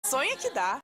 Sonha que dá.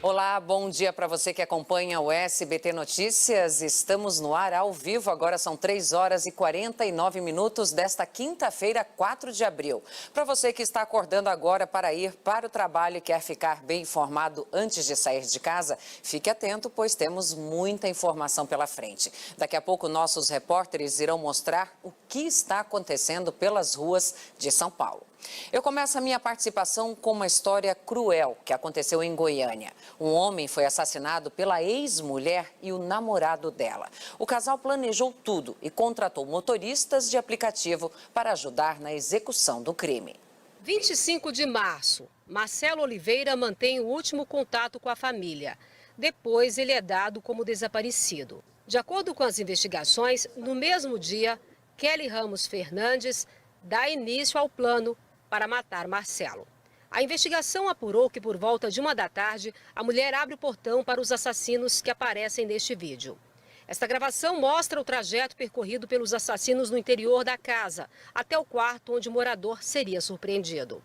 Olá, bom dia para você que acompanha o SBT Notícias. Estamos no ar ao vivo, agora são 3 horas e 49 minutos desta quinta-feira, 4 de abril. Para você que está acordando agora para ir para o trabalho e quer ficar bem informado antes de sair de casa, fique atento, pois temos muita informação pela frente. Daqui a pouco, nossos repórteres irão mostrar o que está acontecendo pelas ruas de São Paulo. Eu começo a minha participação com uma história cruel que aconteceu em Goiânia. Um homem foi assassinado pela ex-mulher e o namorado dela. O casal planejou tudo e contratou motoristas de aplicativo para ajudar na execução do crime. 25 de março, Marcelo Oliveira mantém o último contato com a família. Depois, ele é dado como desaparecido. De acordo com as investigações, no mesmo dia, Kelly Ramos Fernandes dá início ao plano para matar Marcelo. A investigação apurou que por volta de 1 da tarde, a mulher abre o portão para os assassinos que aparecem neste vídeo. Esta gravação mostra o trajeto percorrido pelos assassinos no interior da casa, até o quarto onde o morador seria surpreendido.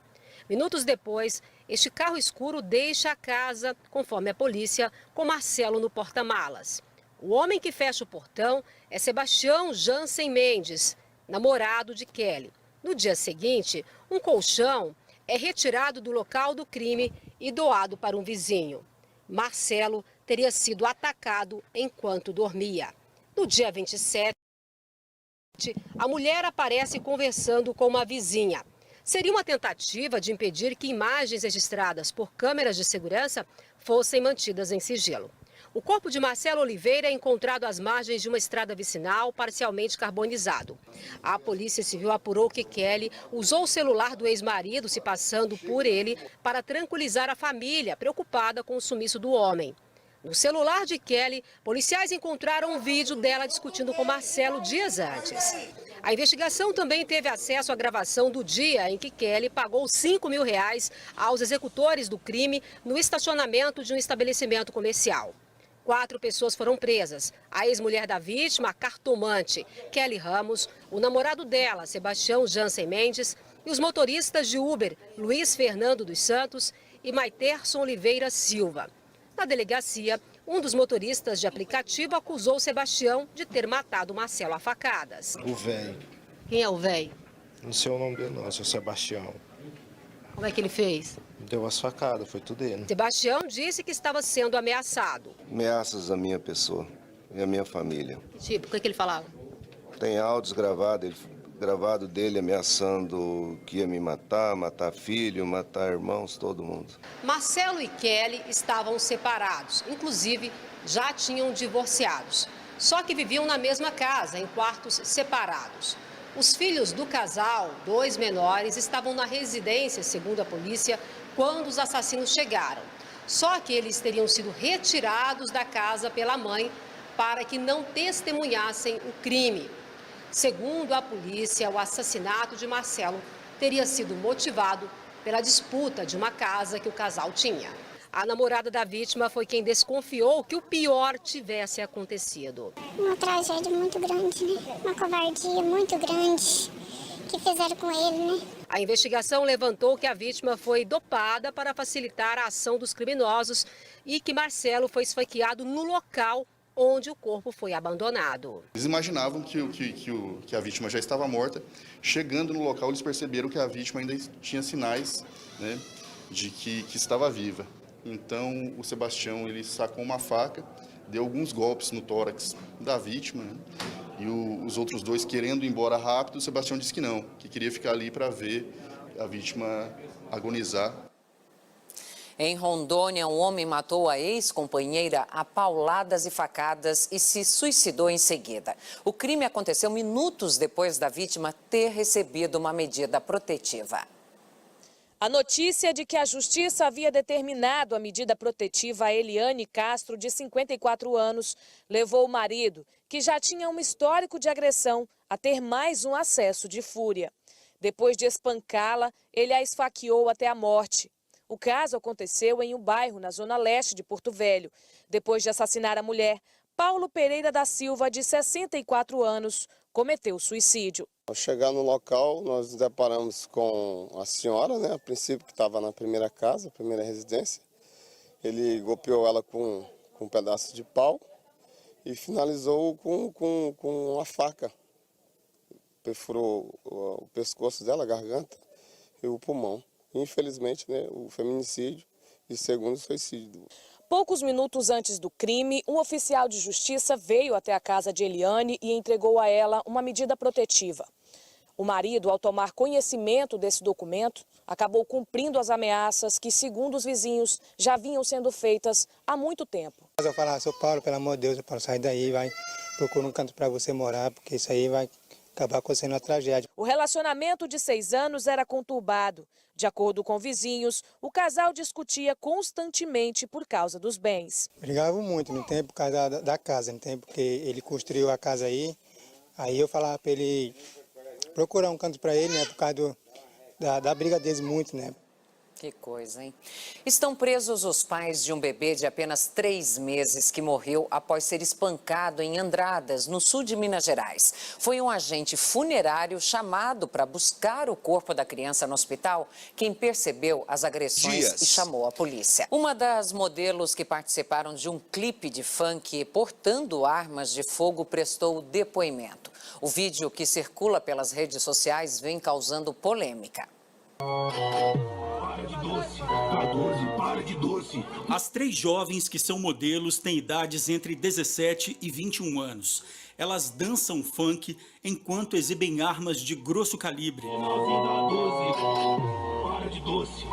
Minutos depois, este carro escuro deixa a casa, conforme a polícia, com Marcelo no porta-malas. O homem que fecha o portão é Sebastião Jansen Mendes, namorado de Kelly. No dia seguinte, um colchão é retirado do local do crime e doado para um vizinho. Marcelo teria sido atacado enquanto dormia. No dia 27, a mulher aparece conversando com uma vizinha. Seria uma tentativa de impedir que imagens registradas por câmeras de segurança fossem mantidas em sigilo. O corpo de Marcelo Oliveira é encontrado às margens de uma estrada vicinal parcialmente carbonizado. A Polícia Civil apurou que Kelly usou o celular do ex-marido, se passando por ele, para tranquilizar a família, preocupada com o sumiço do homem. No celular de Kelly, policiais encontraram um vídeo dela discutindo com Marcelo dias antes. A investigação também teve acesso à gravação do dia em que Kelly pagou R$ 5.000 aos executores do crime no estacionamento de um estabelecimento comercial. 4 pessoas foram presas. A ex-mulher da vítima, a cartomante Kelly Ramos, o namorado dela, Sebastião Jansen Mendes, e os motoristas de Uber, Luiz Fernando dos Santos e Maiterson Oliveira Silva. Na delegacia, um dos motoristas de aplicativo acusou Sebastião de ter matado Marcelo a facadas. O velho. Quem é o velho? Não sei o nome dele não, seu Sebastião. Como é que ele fez? Deu as facadas, foi tudo ele. Sebastião disse que estava sendo ameaçado. Ameaças à minha pessoa e à minha família. Tipo, o que ele falava? Tem áudios gravado dele ameaçando que ia me matar filho, matar irmãos, todo mundo. Marcelo e Kelly estavam separados, inclusive já tinham divorciados. Só que viviam na mesma casa, em quartos separados. Os filhos do casal, 2 menores, estavam na residência, segundo a polícia, quando os assassinos chegaram. Só que eles teriam sido retirados da casa pela mãe para que não testemunhassem o crime. Segundo a polícia, o assassinato de Marcelo teria sido motivado pela disputa de uma casa que o casal tinha. A namorada da vítima foi quem desconfiou que o pior tivesse acontecido. Uma tragédia muito grande, né? Uma covardia muito grande que fizeram com ele, né? A investigação levantou que a vítima foi dopada para facilitar a ação dos criminosos e que Marcelo foi esfaqueado no local onde o corpo foi abandonado. Eles imaginavam que a vítima já estava morta. Chegando no local, eles perceberam que a vítima ainda tinha sinais, né, de que estava viva. Então, o Sebastião ele sacou uma faca, deu alguns golpes no tórax da vítima, né, e os outros 2 querendo ir embora rápido, o Sebastião disse que não, que queria ficar ali para ver a vítima agonizar. Em Rondônia, um homem matou a ex-companheira a pauladas e facadas e se suicidou em seguida. O crime aconteceu minutos depois da vítima ter recebido uma medida protetiva. A notícia de que a justiça havia determinado a medida protetiva a Eliane Castro, de 54 anos, levou o marido, que já tinha um histórico de agressão, a ter mais um acesso de fúria. Depois de espancá-la, ele a esfaqueou até a morte. O caso aconteceu em um bairro na zona leste de Porto Velho. Depois de assassinar a mulher, Paulo Pereira da Silva, de 64 anos, cometeu suicídio. Ao chegar no local, nós nos deparamos com a senhora, né, a princípio que estava na primeira casa, primeira residência. Ele golpeou ela com um pedaço de pau e finalizou com uma faca. Perfurou o pescoço dela, a garganta e o pulmão. Infelizmente, né, o feminicídio e segundo o suicídio. Poucos minutos antes do crime, um oficial de justiça veio até a casa de Eliane e entregou a ela uma medida protetiva. O marido, ao tomar conhecimento desse documento, acabou cumprindo as ameaças que, segundo os vizinhos, já vinham sendo feitas há muito tempo. Eu falava, seu Paulo, pelo amor de Deus, Paulo, sai daí, vai, procura um canto para você morar, porque isso aí vai acabar acontecendo uma tragédia. O relacionamento de 6 anos era conturbado. De acordo com vizinhos, o casal discutia constantemente por causa dos bens. Brigavam muito, no tempo por causa da casa, no tempo que ele construiu a casa aí eu falava para ele procurar um canto para ele, né, por causa da briga deles muito, né. Que coisa, hein? Estão presos os pais de um bebê de apenas 3 meses que morreu após ser espancado em Andradas, no sul de Minas Gerais. Foi um agente funerário chamado para buscar o corpo da criança no hospital quem percebeu as agressões e chamou a polícia. Uma das modelos que participaram de um clipe de funk portando armas de fogo prestou depoimento. O vídeo que circula pelas redes sociais vem causando polêmica. Para de doce. As 3 jovens que são modelos têm idades entre 17 e 21 anos. Elas dançam funk enquanto exibem armas de grosso calibre. Para de doce.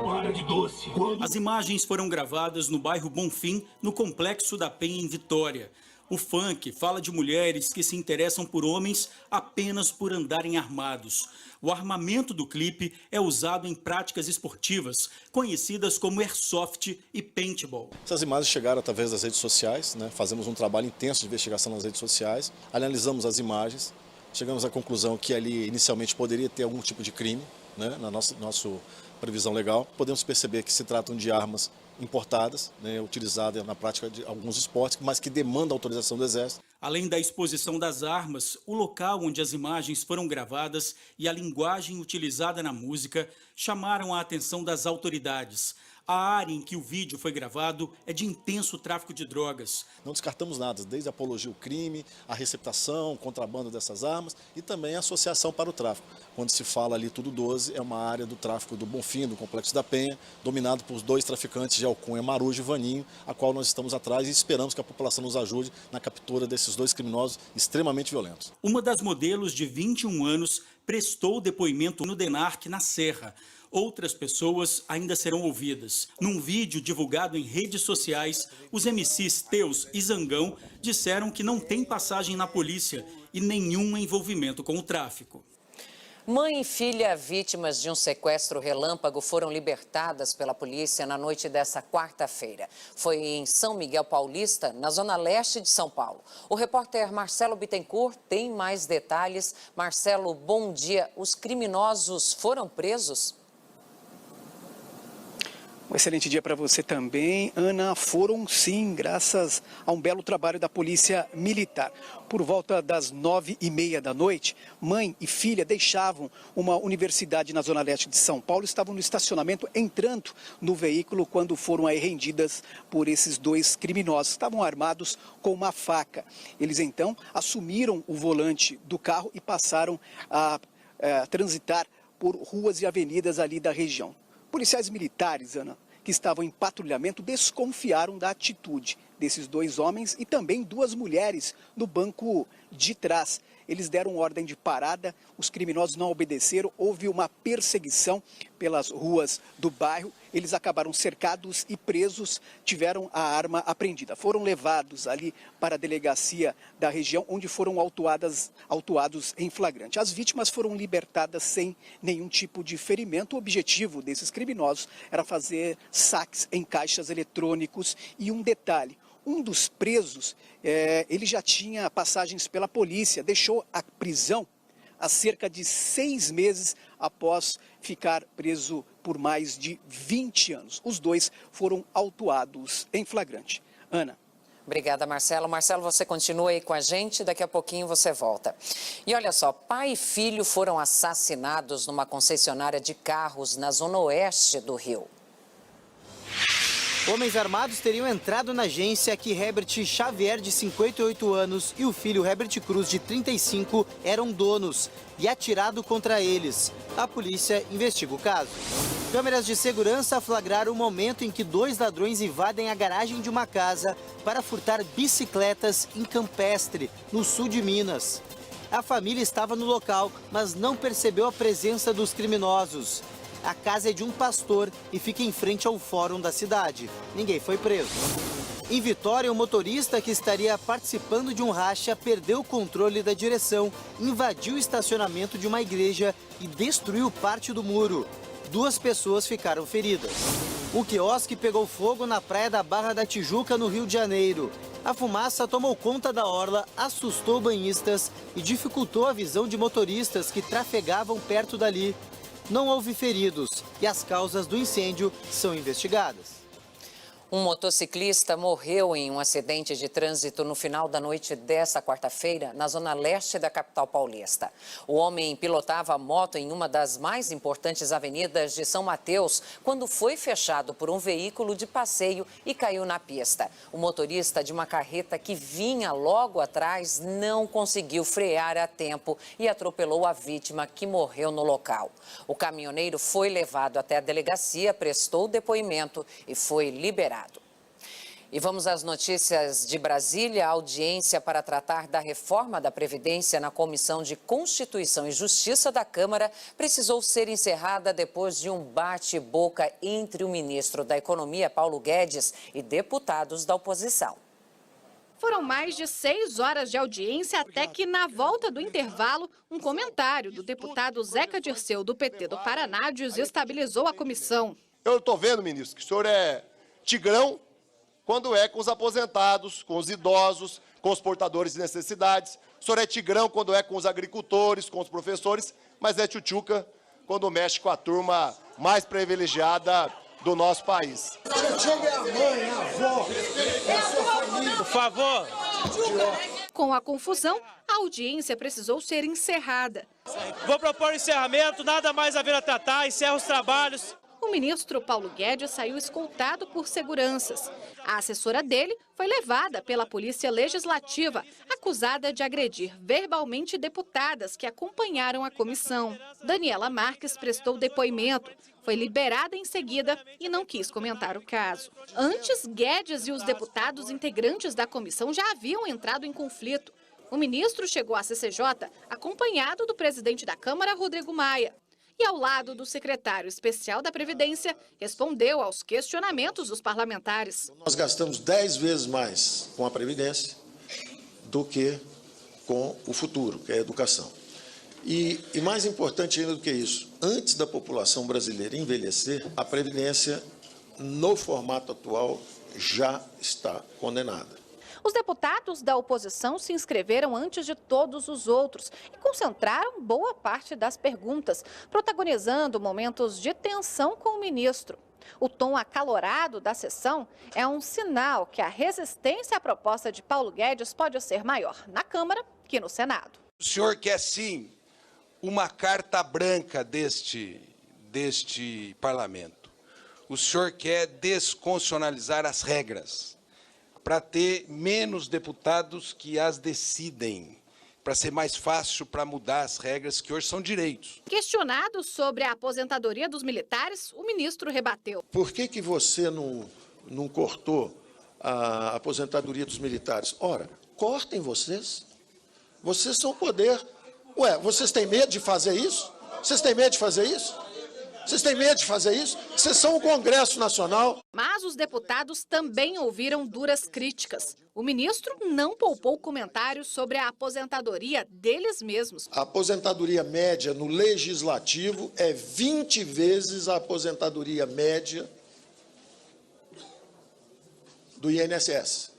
Para de doce. As imagens foram gravadas no bairro Bonfim, no Complexo da Penha, em Vitória. O funk fala de mulheres que se interessam por homens apenas por andarem armados. O armamento do clipe é usado em práticas esportivas, conhecidas como airsoft e paintball. Essas imagens chegaram através das redes sociais, né? Fazemos um trabalho intenso de investigação nas redes sociais, analisamos as imagens, chegamos à conclusão que ali inicialmente poderia ter algum tipo de crime, né? Na nossa previsão legal. Podemos perceber que se tratam de armas importadas, né, utilizadas na prática de alguns esportes, mas que demandam autorização do Exército. Além da exposição das armas, o local onde as imagens foram gravadas e a linguagem utilizada na música chamaram a atenção das autoridades. A área em que o vídeo foi gravado é de intenso tráfico de drogas. Não descartamos nada, desde a apologia ao crime, a receptação, contrabando dessas armas e também a associação para o tráfico. Quando se fala ali Tudo 12, é uma área do tráfico do Bonfim, do Complexo da Penha, dominado por 2 traficantes de alcunha, Marujo e Vaninho, a qual nós estamos atrás e esperamos que a população nos ajude na captura desses 2 criminosos extremamente violentos. Uma das modelos de 21 anos prestou depoimento no DENARC, na Serra. Outras pessoas ainda serão ouvidas. Num vídeo divulgado em redes sociais, os MCs Teus e Zangão disseram que não tem passagem na polícia e nenhum envolvimento com o tráfico. Mãe e filha vítimas de um sequestro relâmpago foram libertadas pela polícia na noite dessa quarta-feira. Foi em São Miguel Paulista, na zona leste de São Paulo. O repórter Marcelo Bittencourt tem mais detalhes. Marcelo, bom dia. Os criminosos foram presos? Um excelente dia para você também, Ana. Foram sim, graças a um belo trabalho da Polícia Militar. Por volta das 9h30 da noite, mãe e filha deixavam uma universidade na zona leste de São Paulo, estavam no estacionamento entrando no veículo quando foram aí rendidas por esses 2 criminosos. Estavam armados com uma faca. Eles então assumiram o volante do carro e passaram a transitar por ruas e avenidas ali da região. Policiais militares, Ana, que estavam em patrulhamento, desconfiaram da atitude desses 2 homens e também 2 mulheres no banco de trás. Eles deram ordem de parada, os criminosos não obedeceram, houve uma perseguição pelas ruas do bairro. Eles acabaram cercados e presos, tiveram a arma apreendida. Foram levados ali para a delegacia da região, onde foram autuados em flagrante. As vítimas foram libertadas sem nenhum tipo de ferimento. O objetivo desses criminosos era fazer saques em caixas eletrônicos. E um detalhe, um dos presos, ele já tinha passagens pela polícia, deixou a prisão há cerca de 6 meses após ficar preso por mais de 20 anos. Os 2 foram autuados em flagrante. Ana. Obrigada, Marcelo. Marcelo, você continua aí com a gente, daqui a pouquinho você volta. E olha só, pai e filho foram assassinados numa concessionária de carros na zona oeste do Rio. Homens armados teriam entrado na agência que Herbert Xavier, de 58 anos, e o filho Herbert Cruz, de 35, eram donos, e atirado contra eles. A polícia investiga o caso. Câmeras de segurança flagraram o momento em que 2 ladrões invadem a garagem de uma casa para furtar bicicletas em Campestre, no sul de Minas. A família estava no local, mas não percebeu a presença dos criminosos. A casa é de um pastor e fica em frente ao fórum da cidade. Ninguém foi preso. Em Vitória, o motorista que estaria participando de um racha perdeu o controle da direção, invadiu o estacionamento de uma igreja e destruiu parte do muro. 2 pessoas ficaram feridas. O quiosque pegou fogo na praia da Barra da Tijuca, no Rio de Janeiro. A fumaça tomou conta da orla, assustou banhistas e dificultou a visão de motoristas que trafegavam perto dali. Não houve feridos e as causas do incêndio são investigadas. Um motociclista morreu em um acidente de trânsito no final da noite desta quarta-feira, na zona leste da capital paulista. O homem pilotava a moto em uma das mais importantes avenidas de São Mateus, quando foi fechado por um veículo de passeio e caiu na pista. O motorista de uma carreta que vinha logo atrás não conseguiu frear a tempo e atropelou a vítima, que morreu no local. O caminhoneiro foi levado até a delegacia, prestou depoimento e foi liberado. E vamos às notícias de Brasília. A audiência para tratar da reforma da Previdência na Comissão de Constituição e Justiça da Câmara precisou ser encerrada depois de um bate-boca entre o ministro da Economia, Paulo Guedes, e deputados da oposição. Foram mais de 6 horas de audiência até que, na volta do intervalo, um comentário do deputado Zeca Dirceu, do PT do Paraná, desestabilizou a comissão. Eu estou vendo, ministro, que o senhor é tigrão quando é com os aposentados, com os idosos, com os portadores de necessidades. O senhor é tigrão quando é com os agricultores, com os professores, mas é tchutchuca quando mexe com a turma mais privilegiada do nosso país. Tchutchuca é a mãe, a avó, é a sua família. Por favor. Com a confusão, a audiência precisou ser encerrada. Vou propor o encerramento, nada mais a vir a tratar, encerra os trabalhos. O ministro Paulo Guedes saiu escoltado por seguranças. A assessora dele foi levada pela Polícia Legislativa, acusada de agredir verbalmente deputadas que acompanharam a comissão. Daniela Marques prestou depoimento, foi liberada em seguida e não quis comentar o caso. Antes, Guedes e os deputados integrantes da comissão já haviam entrado em conflito. O ministro chegou à CCJ acompanhado do presidente da Câmara, Rodrigo Maia. E ao lado do secretário especial da Previdência, respondeu aos questionamentos dos parlamentares. Nós gastamos 10 vezes mais com a Previdência do que com o futuro, que é a educação. E mais importante ainda do que isso, antes da população brasileira envelhecer, a Previdência, no formato atual, já está condenada. Os deputados da oposição se inscreveram antes de todos os outros e concentraram boa parte das perguntas, protagonizando momentos de tensão com o ministro. O tom acalorado da sessão é um sinal que a resistência à proposta de Paulo Guedes pode ser maior na Câmara que no Senado. O senhor quer, sim, uma carta branca deste parlamento. O senhor quer desconstitucionalizar as regras, para ter menos deputados que as decidem, para ser mais fácil para mudar as regras que hoje são direitos. Questionado sobre a aposentadoria dos militares, o ministro rebateu. Por que você não cortou a aposentadoria dos militares? Ora, cortem vocês. Vocês são o poder. Ué, vocês têm medo de fazer isso? Vocês têm medo de fazer isso? Vocês têm medo de fazer isso? Vocês são o Congresso Nacional. Mas os deputados também ouviram duras críticas. O ministro não poupou comentários sobre a aposentadoria deles mesmos. A aposentadoria média no Legislativo é 20 vezes a aposentadoria média do INSS.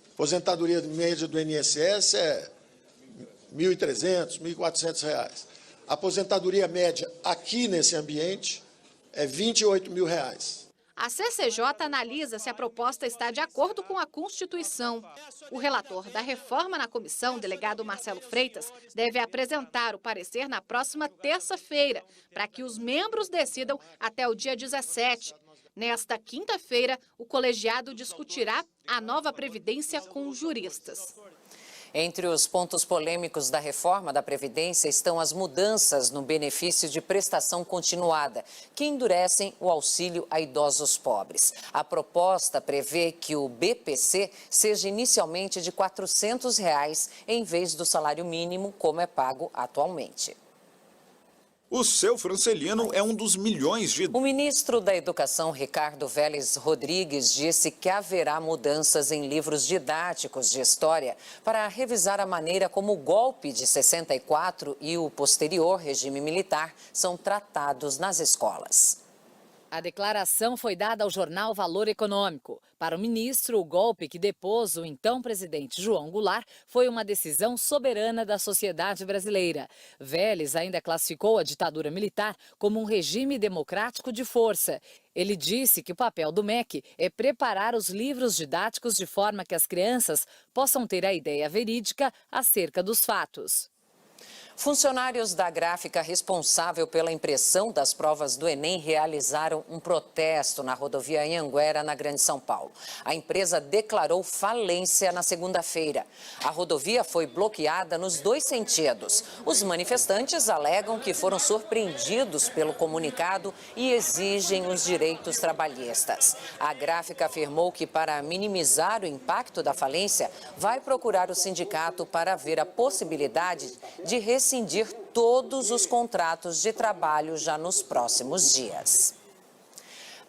A aposentadoria média do INSS é R$ 1.300, R$ 1.400. A aposentadoria média aqui nesse ambiente é R$ 28 mil. A CCJ analisa se a proposta está de acordo com a Constituição. O relator da reforma na comissão, delegado Marcelo Freitas, deve apresentar o parecer na próxima terça-feira, para que os membros decidam até o dia 17. Nesta quinta-feira, o colegiado discutirá a nova Previdência com juristas. Entre os pontos polêmicos da reforma da Previdência estão as mudanças no benefício de prestação continuada, que endurecem o auxílio a idosos pobres. A proposta prevê que o BPC seja inicialmente de R$ 400 em vez do salário mínimo, como é pago atualmente. O Seu Francelino é um dos milhões de... O ministro da Educação, Ricardo Vélez Rodrigues, disse que haverá mudanças em livros didáticos de história para revisar a maneira como o golpe de 64 e o posterior regime militar são tratados nas escolas. A declaração foi dada ao jornal Valor Econômico. Para o ministro, o golpe que depôs o então presidente João Goulart foi uma decisão soberana da sociedade brasileira. Vélez ainda classificou a ditadura militar como um regime democrático de força. Ele disse que o papel do MEC é preparar os livros didáticos de forma que as crianças possam ter a ideia verídica acerca dos fatos. Funcionários da gráfica responsável pela impressão das provas do Enem realizaram um protesto na rodovia Anhanguera, na Grande São Paulo. A empresa declarou falência na segunda-feira. A rodovia foi bloqueada nos dois sentidos. Os manifestantes alegam que foram surpreendidos pelo comunicado e exigem os direitos trabalhistas. A gráfica afirmou que, para minimizar o impacto da falência, vai procurar o sindicato para ver a possibilidade de rescindir todos os contratos de trabalho já nos próximos dias.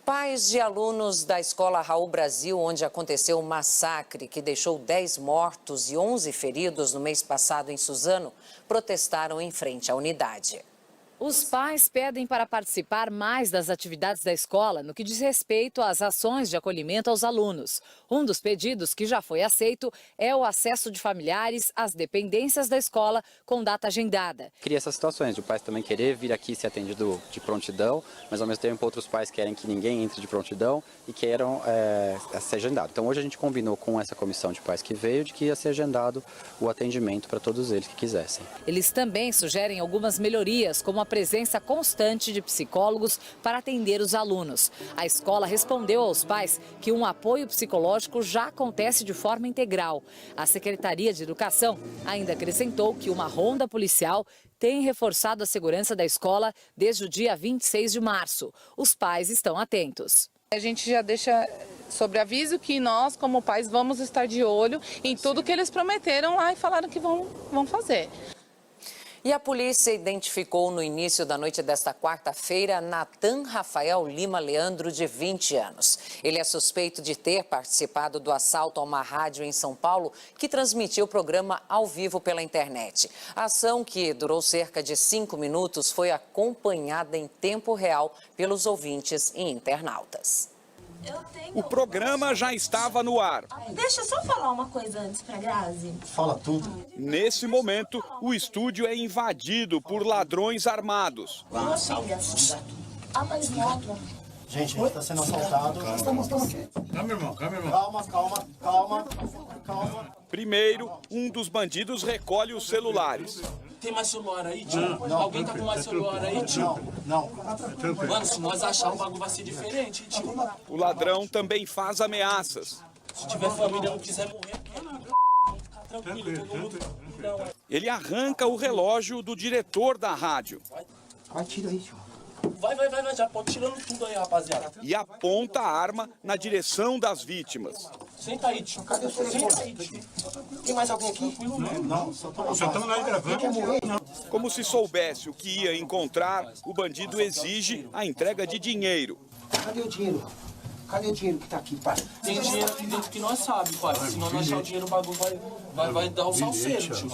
Pais de alunos da escola Raul Brasil, onde aconteceu o massacre que deixou 10 mortos e 11 feridos no mês passado em Suzano, protestaram em frente à unidade. Os pais pedem para participar mais das atividades da escola no que diz respeito às ações de acolhimento aos alunos. Um dos pedidos que já foi aceito é o acesso de familiares às dependências da escola com data agendada. Cria essas situações de o pai também querer vir aqui ser atendido de prontidão, mas ao mesmo tempo outros pais querem que ninguém entre de prontidão e queiram ser agendado. Então hoje a gente combinou com essa comissão de pais que veio de que ia ser agendado o atendimento para todos eles que quisessem. Eles também sugerem algumas melhorias, como a presença constante de psicólogos para atender os alunos. A escola respondeu aos pais que um apoio psicológico já acontece de forma integral. A Secretaria de Educação ainda acrescentou que uma ronda policial tem reforçado a segurança da escola desde o dia 26 de março. Os pais estão atentos. A gente já deixa sobre aviso que nós, como pais, vamos estar de olho em tudo que eles prometeram lá e falaram que vão fazer. E a polícia identificou no início da noite desta quarta-feira Natan Rafael Lima Leandro, de 20 anos. Ele é suspeito de ter participado do assalto a uma rádio em São Paulo que transmitiu o programa ao vivo pela internet. A ação, que durou cerca de 5 minutos, foi acompanhada em tempo real pelos ouvintes e internautas. O programa já estava no ar. Deixa eu só falar uma coisa antes pra Grazi. Fala tudo. Nesse momento, o estúdio é invadido por ladrões armados. Duas filhas. Ah, mas moto. Gente, a gente está sendo assaltado. Calma, irmão, calma. Primeiro, um dos bandidos recolhe os celulares. Tem mais celular aí, tio? Alguém tá com mais celular aí, tio? Não. Mano, se nós achar, o bagulho vai ser diferente, tio. O ladrão também faz ameaças. Se tiver família e não quiser morrer, fica tranquilo, todo mundo. Ele arranca o relógio do diretor da rádio. Atira aí, tio. Vai, já pode tirando tudo aí, rapaziada. E aponta a arma na direção das vítimas. Senta aí, tio. Senta aí, tio. Tem mais alguém aqui? Não, só estamos lá gravando. Como se soubesse o que ia encontrar, o bandido exige a entrega de dinheiro. Cadê o dinheiro? Cadê o dinheiro que tá aqui, pai? Tem dinheiro aqui dentro que nós sabemos, pai. Se não achar o dinheiro, o bagulho vai dar o salseiro, tio.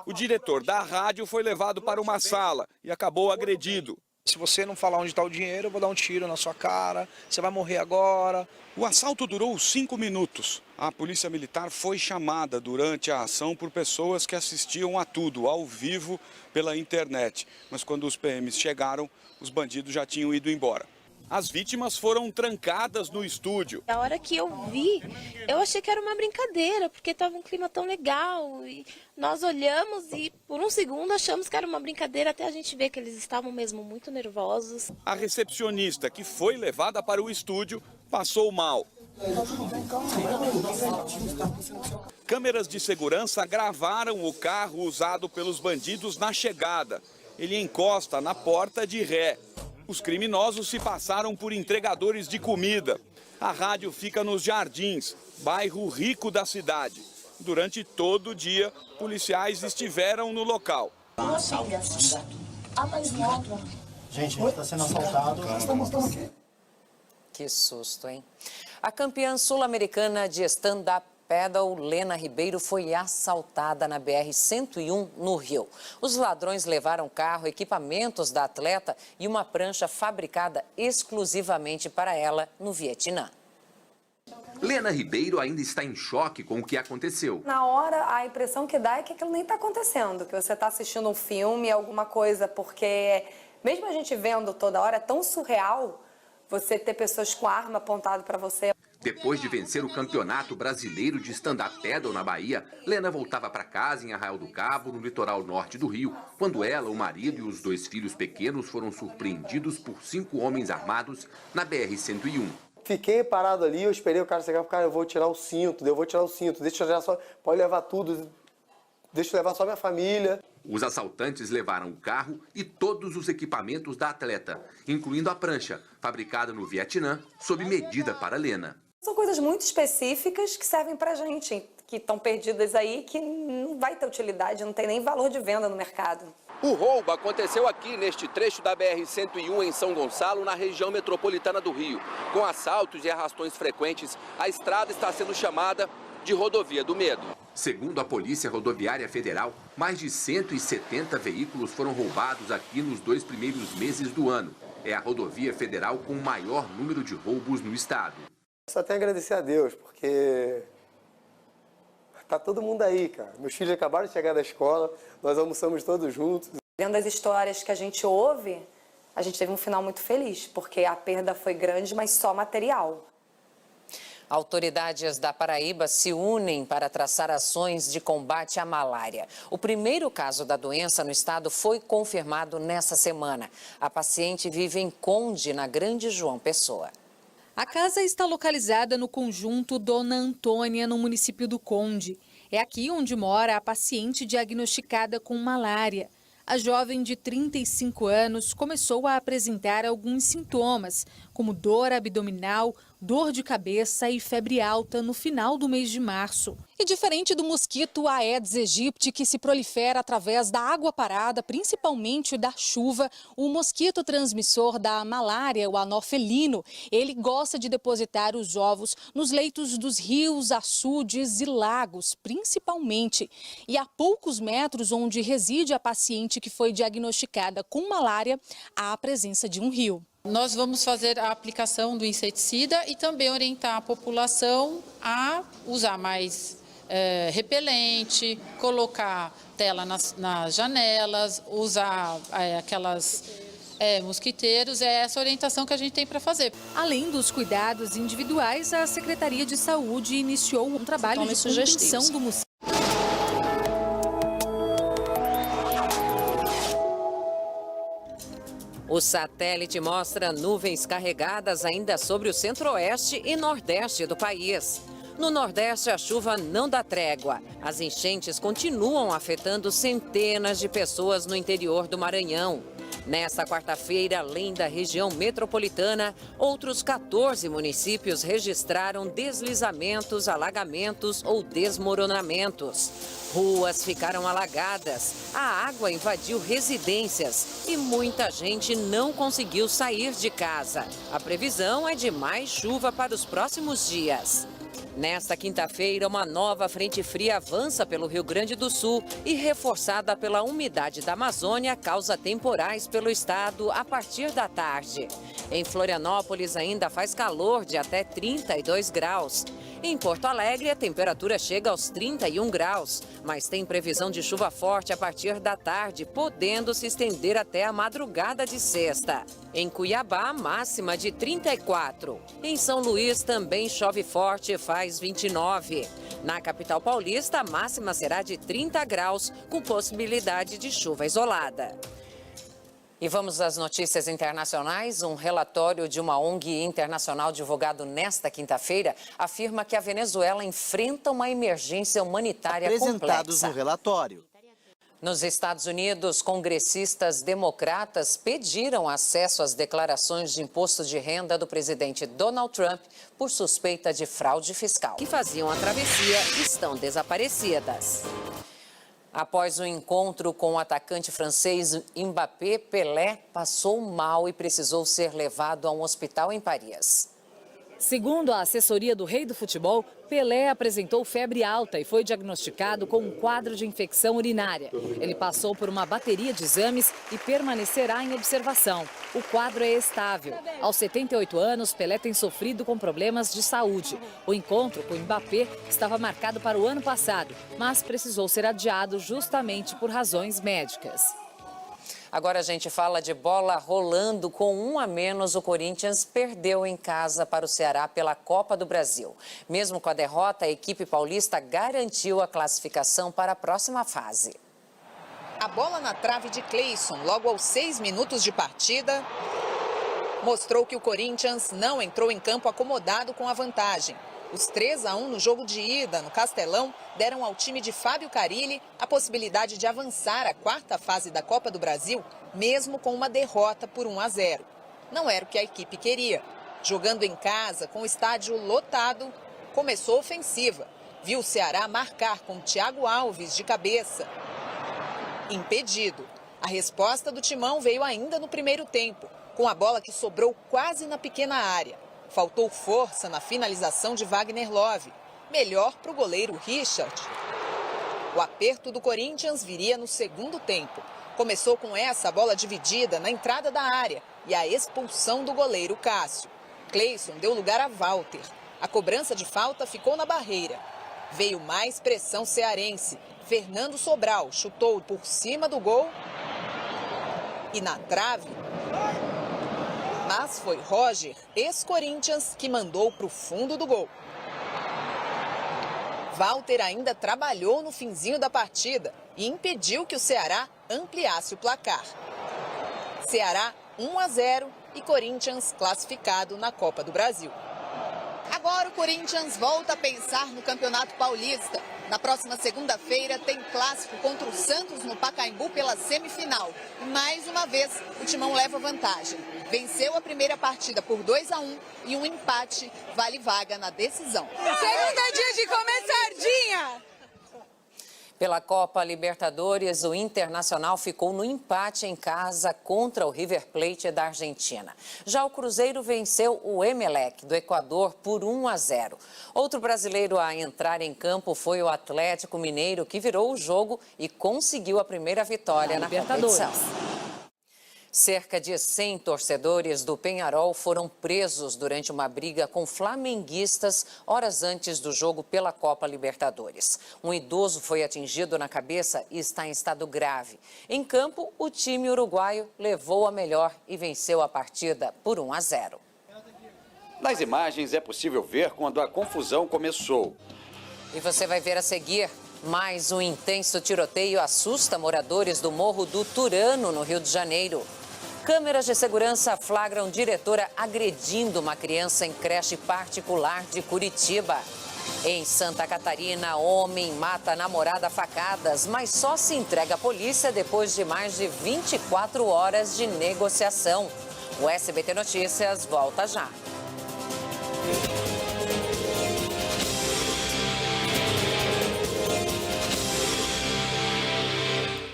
O diretor da rádio foi levado para uma sala e acabou agredido. Se você não falar onde está o dinheiro, eu vou dar um tiro na sua cara, você vai morrer agora. O assalto durou 5 minutos. A polícia militar foi chamada durante a ação por pessoas que assistiam a tudo, ao vivo, pela internet. Mas quando os PMs chegaram, os bandidos já tinham ido embora. As vítimas foram trancadas no estúdio. A hora que eu vi, eu achei que era uma brincadeira, porque estava um clima tão legal. E nós olhamos e por um segundo achamos que era uma brincadeira, até a gente ver que eles estavam mesmo muito nervosos. A recepcionista, que foi levada para o estúdio, passou mal. Câmeras de segurança gravaram o carro usado pelos bandidos na chegada. Ele encosta na porta de ré. Os criminosos se passaram por entregadores de comida. A rádio fica nos Jardins, bairro rico da cidade. Durante todo o dia, policiais estiveram no local. Gente, a gente está sendo assaltado. Que susto, hein? A campeã sul-americana de stand-up paddle, Lena Ribeiro, foi assaltada na BR-101, no Rio. Os ladrões levaram carro, equipamentos da atleta e uma prancha fabricada exclusivamente para ela no Vietnã. Lena Ribeiro ainda está em choque com o que aconteceu. Na hora, a impressão que dá é que aquilo nem está acontecendo, que você está assistindo um filme, alguma coisa, porque mesmo a gente vendo toda hora, é tão surreal você ter pessoas com arma apontada para você. Depois de vencer o Campeonato Brasileiro de Stand-Up Paddle na Bahia, Lena voltava para casa em Arraial do Cabo, no litoral norte do Rio, quando ela, o marido e os 2 filhos pequenos foram surpreendidos por 5 homens armados na BR-101. Fiquei parado ali, eu esperei o cara chegar, cara, eu vou tirar o cinto, deixa eu já só, pode levar tudo, deixa eu levar só minha família. Os assaltantes levaram o carro e todos os equipamentos da atleta, incluindo a prancha, fabricada no Vietnã, sob medida para Lena. São coisas muito específicas que servem pra gente, que estão perdidas aí, que não vai ter utilidade, não tem nem valor de venda no mercado. O roubo aconteceu aqui neste trecho da BR-101 em São Gonçalo, na região metropolitana do Rio. Com assaltos e arrastões frequentes, a estrada está sendo chamada de Rodovia do Medo. Segundo a Polícia Rodoviária Federal, mais de 170 veículos foram roubados aqui nos 2 primeiros meses do ano. É a rodovia federal com o maior número de roubos no estado. Só tenho a agradecer a Deus, porque tá todo mundo aí, cara. Meus filhos acabaram de chegar da escola, nós almoçamos todos juntos. Dentro das histórias que a gente ouve, a gente teve um final muito feliz, porque a perda foi grande, mas só material. Autoridades da Paraíba se unem para traçar ações de combate à malária. O primeiro caso da doença no estado foi confirmado nessa semana. A paciente vive em Conde, na Grande João Pessoa. A casa está localizada no conjunto Dona Antônia, no município do Conde. É aqui onde mora a paciente diagnosticada com malária. A jovem de 35 anos começou a apresentar alguns sintomas, como dor abdominal, dor de cabeça e febre alta no final do mês de março. E diferente do mosquito Aedes aegypti, que se prolifera através da água parada, principalmente da chuva, o mosquito transmissor da malária, o anoffelino, ele gosta de depositar os ovos nos leitos dos rios, açudes e lagos, principalmente. E a poucos metros onde reside a paciente que foi diagnosticada com malária, há a presença de um rio. Nós vamos fazer a aplicação do inseticida e também orientar a população a usar mais repelente, colocar tela nas janelas, usar aquelas mosquiteiros. É essa orientação que a gente tem para fazer. Além dos cuidados individuais, a Secretaria de Saúde iniciou um trabalho de contenção do mosquito. O satélite mostra nuvens carregadas ainda sobre o centro-oeste e nordeste do país. No Nordeste, a chuva não dá trégua. As enchentes continuam afetando centenas de pessoas no interior do Maranhão. Nesta quarta-feira, além da região metropolitana, outros 14 municípios registraram deslizamentos, alagamentos ou desmoronamentos. Ruas ficaram alagadas, a água invadiu residências e muita gente não conseguiu sair de casa. A previsão é de mais chuva para os próximos dias. Nesta quinta-feira, uma nova frente fria avança pelo Rio Grande do Sul e, reforçada pela umidade da Amazônia, causa temporais pelo estado a partir da tarde. Em Florianópolis ainda faz calor de até 32 graus. Em Porto Alegre, a temperatura chega aos 31 graus, mas tem previsão de chuva forte a partir da tarde, podendo se estender até a madrugada de sexta. Em Cuiabá, máxima de 34. Em São Luís, também chove forte e faz 29. Na capital paulista, a máxima será de 30 graus, com possibilidade de chuva isolada. E vamos às notícias internacionais. Um relatório de uma ONG internacional divulgado nesta quinta-feira afirma que a Venezuela enfrenta uma emergência humanitária Apresentados complexa. no relatório. Nos Estados Unidos, congressistas democratas pediram acesso às declarações de imposto de renda do presidente Donald Trump por suspeita de fraude fiscal. Que faziam a travessia estão desaparecidas. Após o encontro com o atacante francês Mbappé, Pelé passou mal e precisou ser levado a um hospital em Paris. Segundo a assessoria do rei do futebol, Pelé apresentou febre alta e foi diagnosticado com um quadro de infecção urinária. Ele passou por uma bateria de exames e permanecerá em observação. O quadro é estável. Aos 78 anos, Pelé tem sofrido com problemas de saúde. O encontro com Mbappé estava marcado para o ano passado, mas precisou ser adiado justamente por razões médicas. Agora a gente fala de bola rolando. Com 1 a menos, o Corinthians perdeu em casa para o Ceará pela Copa do Brasil. Mesmo com a derrota, a equipe paulista garantiu a classificação para a próxima fase. A bola na trave de Cleison, logo aos 6 minutos de partida, mostrou que o Corinthians não entrou em campo acomodado com a vantagem. Os 3-1 no jogo de ida no Castelão deram ao time de Fábio Carille a possibilidade de avançar à quarta fase da Copa do Brasil, mesmo com uma derrota por 1-0. Não era o que a equipe queria. Jogando em casa, com o estádio lotado, começou ofensiva. Viu o Ceará marcar com Thiago Alves de cabeça. Impedido. A resposta do Timão veio ainda no primeiro tempo, com a bola que sobrou quase na pequena área. Faltou força na finalização de Wagner Love. Melhor para o goleiro Richard. O aperto do Corinthians viria no segundo tempo. Começou com essa bola dividida na entrada da área e a expulsão do goleiro Cássio. Cleison deu lugar a Walter. A cobrança de falta ficou na barreira. Veio mais pressão cearense. Fernando Sobral chutou por cima do gol e na trave. Mas foi Roger, ex-Corinthians, que mandou para o fundo do gol. Walter ainda trabalhou no finzinho da partida e impediu que o Ceará ampliasse o placar. Ceará 1-0 e Corinthians classificado na Copa do Brasil. Agora o Corinthians volta a pensar no Campeonato Paulista. Na próxima segunda-feira tem clássico contra o Santos no Pacaembu pela semifinal. E mais uma vez o Timão leva vantagem. Venceu a primeira partida por 2-1 e um empate vale vaga na decisão. Segunda dia de comer sardinha! Pela Copa Libertadores, o Internacional ficou no empate em casa contra o River Plate da Argentina. Já o Cruzeiro venceu o Emelec do Equador por 1-0. Outro brasileiro a entrar em campo foi o Atlético Mineiro, que virou o jogo e conseguiu a primeira vitória na competição. Cerca de 100 torcedores do Peñarol foram presos durante uma briga com flamenguistas horas antes do jogo pela Copa Libertadores. Um idoso foi atingido na cabeça e está em estado grave. Em campo, o time uruguaio levou a melhor e venceu a partida por 1-0. Nas imagens é possível ver quando a confusão começou. E você vai ver a seguir. Mais um intenso tiroteio assusta moradores do Morro do Turano, no Rio de Janeiro. Câmeras de segurança flagram diretora agredindo uma criança em creche particular de Curitiba. Em Santa Catarina, homem mata a namorada a facadas, mas só se entrega à polícia depois de mais de 24 horas de negociação. O SBT Notícias volta já.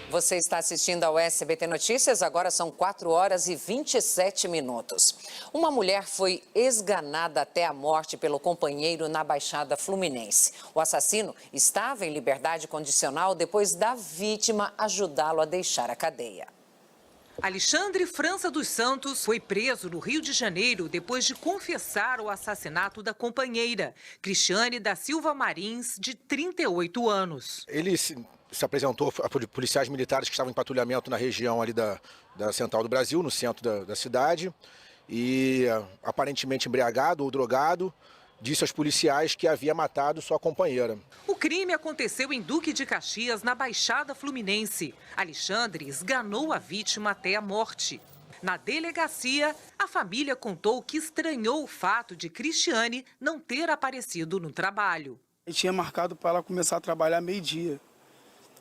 Você está assistindo ao SBT Notícias, agora são 4 horas e 27 minutos. Uma mulher foi esganada até a morte pelo companheiro na Baixada Fluminense. O assassino estava em liberdade condicional depois da vítima ajudá-lo a deixar a cadeia. Alexandre França dos Santos foi preso no Rio de Janeiro depois de confessar o assassinato da companheira, Cristiane da Silva Marins, de 38 anos. Ele se apresentou a policiais militares que estavam em patrulhamento na região ali da Central do Brasil, no centro da cidade, e aparentemente embriagado ou drogado, disse aos policiais que havia matado sua companheira. O crime aconteceu em Duque de Caxias, na Baixada Fluminense. Alexandre esganou a vítima até a morte. Na delegacia, a família contou que estranhou o fato de Cristiane não ter aparecido no trabalho. Eu tinha marcado para ela começar a trabalhar meio-dia,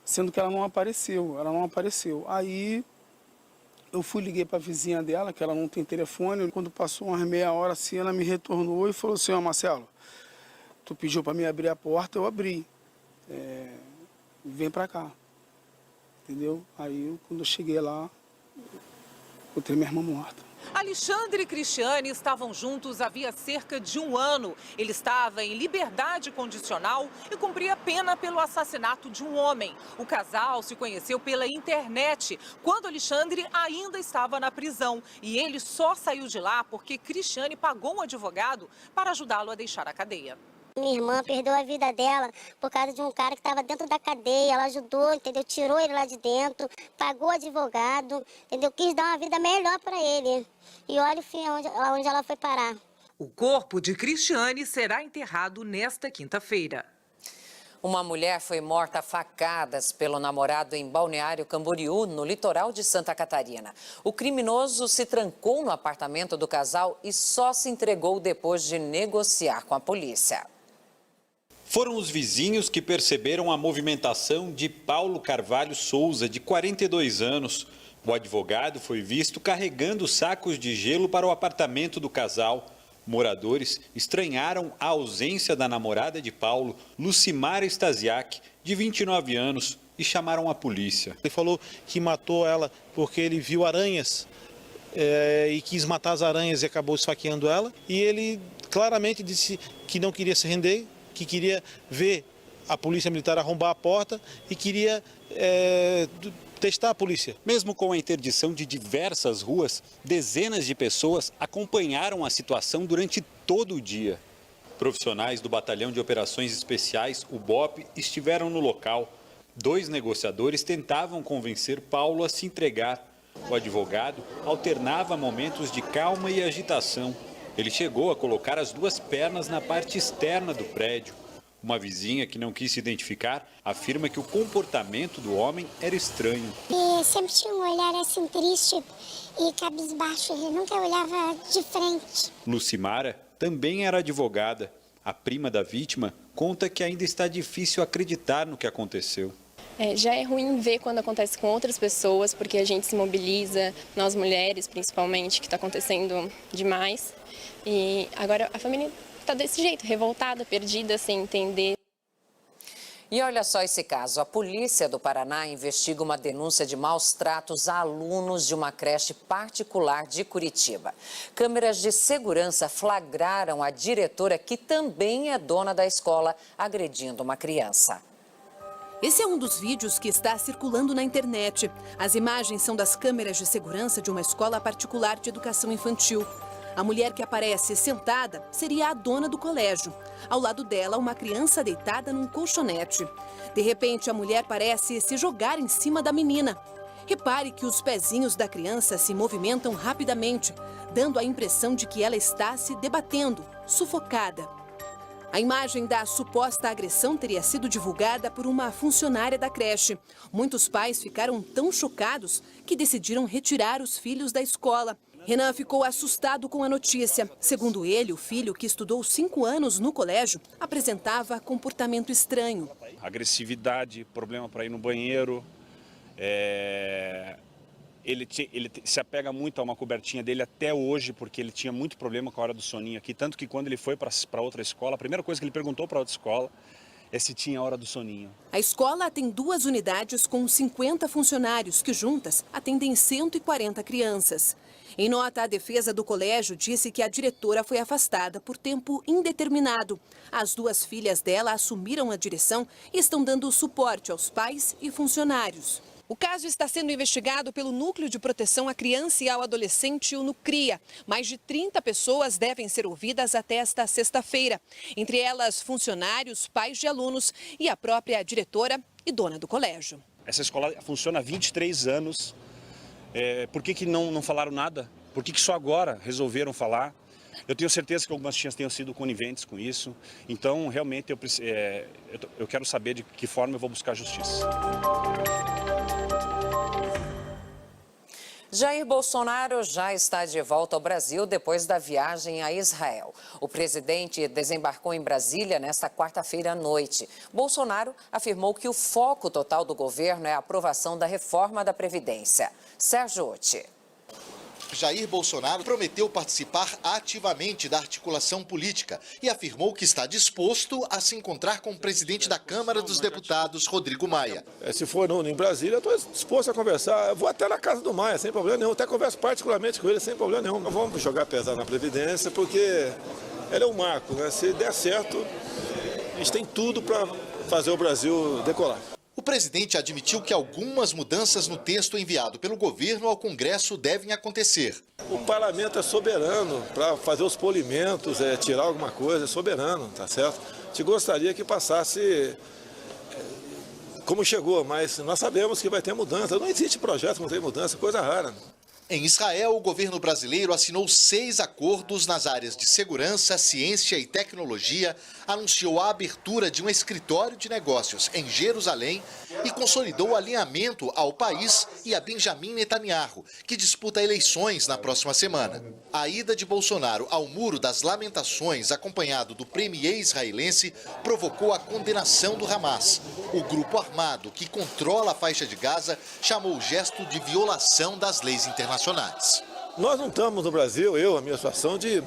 sendo que ela não apareceu. Aí eu liguei para a vizinha dela, que ela não tem telefone. Quando passou umas meia hora assim, ela me retornou e falou assim: ó, Marcelo, tu pediu para mim abrir a porta, eu abri. Vem para cá. Entendeu? Aí, quando eu cheguei lá, encontrei minha irmã morta. Alexandre e Cristiane estavam juntos havia cerca de 1 ano. Ele estava em liberdade condicional e cumpria pena pelo assassinato de um homem. O casal se conheceu pela internet, quando Alexandre ainda estava na prisão. E ele só saiu de lá porque Cristiane pagou um advogado para ajudá-lo a deixar a cadeia. Minha irmã perdeu a vida dela por causa de um cara que estava dentro da cadeia. Ela ajudou, entendeu? Tirou ele lá de dentro, pagou advogado, entendeu? Quis dar uma vida melhor para ele. E olha onde ela foi parar. O corpo de Cristiane será enterrado nesta quinta-feira. Uma mulher foi morta a facadas pelo namorado em Balneário Camboriú, no litoral de Santa Catarina. O criminoso se trancou no apartamento do casal e só se entregou depois de negociar com a polícia. Foram os vizinhos que perceberam a movimentação de Paulo Carvalho Souza, de 42 anos. O advogado foi visto carregando sacos de gelo para o apartamento do casal. Moradores estranharam a ausência da namorada de Paulo, Lucimara Stasiak, de 29 anos, e chamaram a polícia. Ele falou que matou ela porque ele viu aranhas e quis matar as aranhas e acabou esfaqueando ela. E ele claramente disse que não queria se render, que queria ver a polícia militar arrombar a porta e queria testar a polícia. Mesmo com a interdição de diversas ruas, dezenas de pessoas acompanharam a situação durante todo o dia. Profissionais do Batalhão de Operações Especiais, o BOP, estiveram no local. 2 negociadores tentavam convencer Paulo a se entregar. O advogado alternava momentos de calma e agitação. Ele chegou a colocar as 2 pernas na parte externa do prédio. Uma vizinha que não quis se identificar afirma que o comportamento do homem era estranho. E sempre tinha um olhar assim triste e cabisbaixo, ele nunca olhava de frente. Lucimara também era advogada. A prima da vítima conta que ainda está difícil acreditar no que aconteceu. Já é ruim ver quando acontece com outras pessoas, porque a gente se mobiliza, nós mulheres principalmente, que está acontecendo demais. E agora a família está desse jeito, revoltada, perdida, sem entender. E olha só esse caso. A polícia do Paraná investiga uma denúncia de maus tratos a alunos de uma creche particular de Curitiba. Câmeras de segurança flagraram a diretora, que também é dona da escola, agredindo uma criança. Esse é um dos vídeos que está circulando na internet. As imagens são das câmeras de segurança de uma escola particular de educação infantil. A mulher que aparece sentada seria a dona do colégio. Ao lado dela, uma criança deitada num colchonete. De repente, a mulher parece se jogar em cima da menina. Repare que os pezinhos da criança se movimentam rapidamente, dando a impressão de que ela está se debatendo, sufocada. A imagem da suposta agressão teria sido divulgada por uma funcionária da creche. Muitos pais ficaram tão chocados que decidiram retirar os filhos da escola. Renan ficou assustado com a notícia. Segundo ele, o filho, que estudou 5 anos no colégio, apresentava comportamento estranho. Agressividade, problema para ir no banheiro. Ele se apega muito a uma cobertinha dele até hoje, porque ele tinha muito problema com a hora do soninho aqui. Tanto que quando ele foi para outra escola, a primeira coisa que ele perguntou para outra escola é se tinha a hora do soninho. A escola tem 2 unidades com 50 funcionários, que juntas atendem 140 crianças. Em nota, a defesa do colégio disse que a diretora foi afastada por tempo indeterminado. As 2 filhas dela assumiram a direção e estão dando suporte aos pais e funcionários. O caso está sendo investigado pelo Núcleo de Proteção à Criança e ao Adolescente, o NUCRIA. Mais de 30 pessoas devem ser ouvidas até esta sexta-feira. Entre elas, funcionários, pais de alunos e a própria diretora e dona do colégio. Essa escola funciona há 23 anos. Por que não falaram nada? Por que só agora resolveram falar? Eu tenho certeza que algumas tias tenham sido coniventes com isso. Então, realmente, eu quero saber de que forma eu vou buscar justiça. Jair Bolsonaro já está de volta ao Brasil depois da viagem a Israel. O presidente desembarcou em Brasília nesta quarta-feira à noite. Bolsonaro afirmou que o foco total do governo é a aprovação da reforma da Previdência. Sérgio Otti. Jair Bolsonaro prometeu participar ativamente da articulação política e afirmou que está disposto a se encontrar com o presidente da Câmara dos Deputados, Rodrigo Maia. Se for em Brasília, eu estou disposto a conversar. Eu vou até na casa do Maia, sem problema nenhum. Até converso particularmente com ele, sem problema nenhum. Não vamos jogar pesado na Previdência, porque ela é um marco, né? Se der certo, a gente tem tudo para fazer o Brasil decolar. O presidente admitiu que algumas mudanças no texto enviado pelo governo ao Congresso devem acontecer. O parlamento é soberano para fazer os polimentos, tirar alguma coisa, é soberano, tá certo? A gente gostaria que passasse como chegou, mas nós sabemos que vai ter mudança. Não existe projeto que não tem mudança, coisa rara. Em Israel, o governo brasileiro assinou 6 acordos nas áreas de segurança, ciência e tecnologia, anunciou a abertura de um escritório de negócios em Jerusalém e consolidou o alinhamento ao país e a Benjamin Netanyahu, que disputa eleições na próxima semana. A ida de Bolsonaro ao Muro das Lamentações, acompanhado do premier israelense, provocou a condenação do Hamas. O grupo armado que controla a faixa de Gaza chamou o gesto de violação das leis internacionais. Nós não estamos no Brasil, a minha situação, de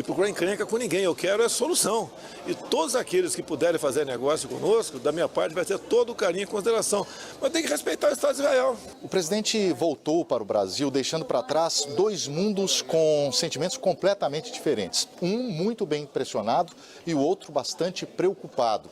procurar encrenca com ninguém. Eu quero solução. E todos aqueles que puderem fazer negócio conosco, da minha parte, vai ter todo o carinho e consideração. Mas tem que respeitar o Estado de Israel. O presidente voltou para o Brasil, deixando para trás 2 mundos com sentimentos completamente diferentes. Um muito bem impressionado e o outro bastante preocupado.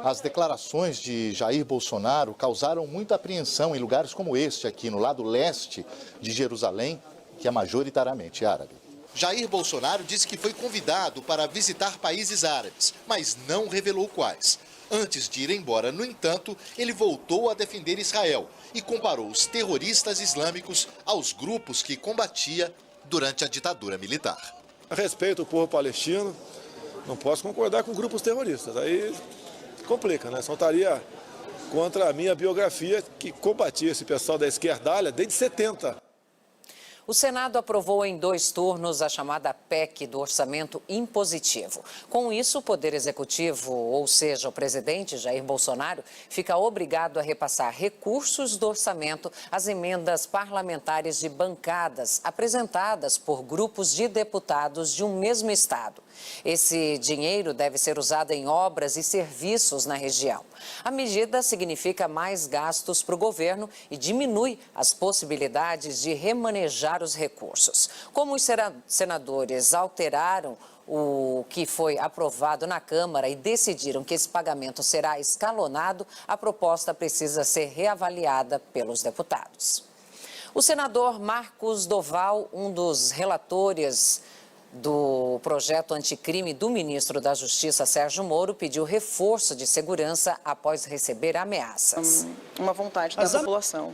As declarações de Jair Bolsonaro causaram muita apreensão em lugares como este, aqui no lado leste de Jerusalém, que é majoritariamente árabe. Jair Bolsonaro disse que foi convidado para visitar países árabes, mas não revelou quais. Antes de ir embora, no entanto, ele voltou a defender Israel e comparou os terroristas islâmicos aos grupos que combatia durante a ditadura militar. Respeito o povo palestino, não posso concordar com grupos terroristas. Aí complica, né? Só estaria contra a minha biografia, que combatia esse pessoal da esquerdalha desde 70. O Senado aprovou em 2 turnos a chamada PEC do orçamento impositivo. Com isso, o Poder Executivo, ou seja, o presidente Jair Bolsonaro, fica obrigado a repassar recursos do orçamento às emendas parlamentares de bancadas apresentadas por grupos de deputados de um mesmo estado. Esse dinheiro deve ser usado em obras e serviços na região. A medida significa mais gastos para o governo e diminui as possibilidades de remanejar os recursos. Como os senadores alteraram o que foi aprovado na Câmara e decidiram que esse pagamento será escalonado, a proposta precisa ser reavaliada pelos deputados. O senador Marcos Doval, um dos relatores do projeto anticrime do ministro da Justiça, Sérgio Moro, pediu reforço de segurança após receber ameaças. Uma vontade da população.